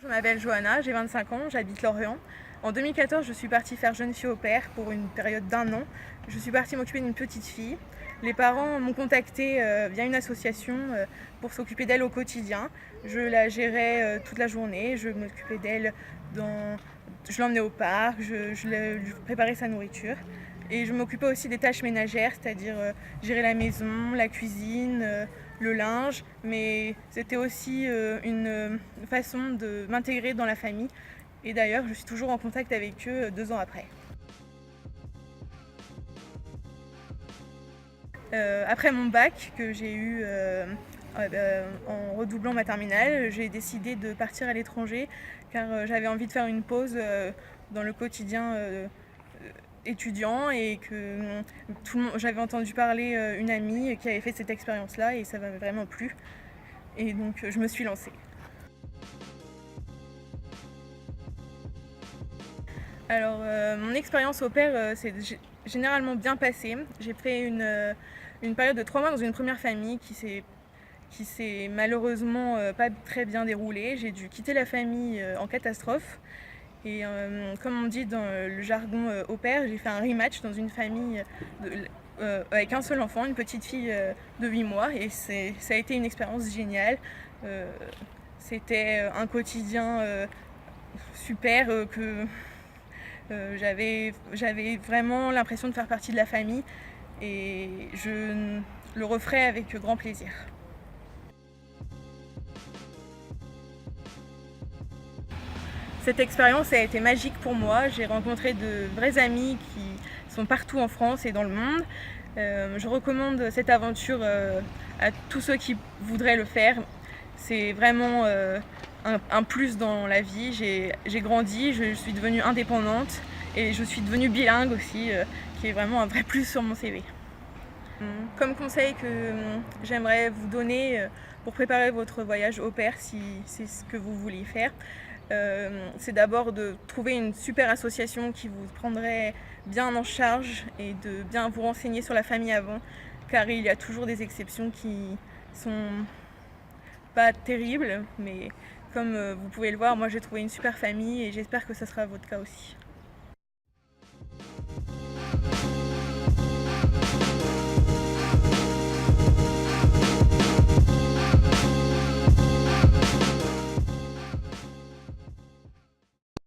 Je m'appelle Johanna, j'ai 25 ans, j'habite Lorient. En 2014, je suis partie faire jeune fille au pair pour une période d'1 an. Je suis partie m'occuper d'une petite fille. Les parents m'ont contactée via une association pour s'occuper d'elle au quotidien. Je la gérais toute la journée, je m'occupais d'elle je l'emmenais au parc, je préparais sa nourriture. Et je m'occupais aussi des tâches ménagères, c'est-à-dire gérer la maison, la cuisine, le linge. Mais c'était aussi une façon de m'intégrer dans la famille. Et d'ailleurs, je suis toujours en contact avec eux 2 ans après. Après mon bac que j'ai eu en redoublant ma terminale, j'ai décidé de partir à l'étranger car j'avais envie de faire une pause dans le quotidien étudiant et que j'avais entendu parler une amie qui avait fait cette expérience-là et ça m'avait vraiment plu. Et donc je me suis lancée. Alors mon expérience au pair s'est généralement bien passée. J'ai fait une période de 3 mois dans une première famille qui s'est malheureusement pas très bien déroulée. J'ai dû quitter la famille en catastrophe. Et comme on dit dans le jargon au pair, j'ai fait un rematch dans une famille avec un seul enfant, une petite fille de 8 mois. Et ça a été une expérience géniale. C'était un quotidien super j'avais vraiment l'impression de faire partie de la famille et je le referai avec grand plaisir. Cette expérience a été magique pour moi. J'ai rencontré de vrais amis qui sont partout en France et dans le monde. Je recommande cette aventure à tous ceux qui voudraient le faire. C'est vraiment un plus dans la vie. J'ai grandi, je suis devenue indépendante et je suis devenue bilingue aussi, qui est vraiment un vrai plus sur mon CV. Comme conseil que j'aimerais vous donner pour préparer votre voyage au pair, si c'est ce que vous voulez faire, c'est d'abord de trouver une super association qui vous prendrait bien en charge et de bien vous renseigner sur la famille avant, car il y a toujours des exceptions qui sont pas terribles, mais comme vous pouvez le voir, moi j'ai trouvé une super famille et j'espère que ça sera votre cas aussi.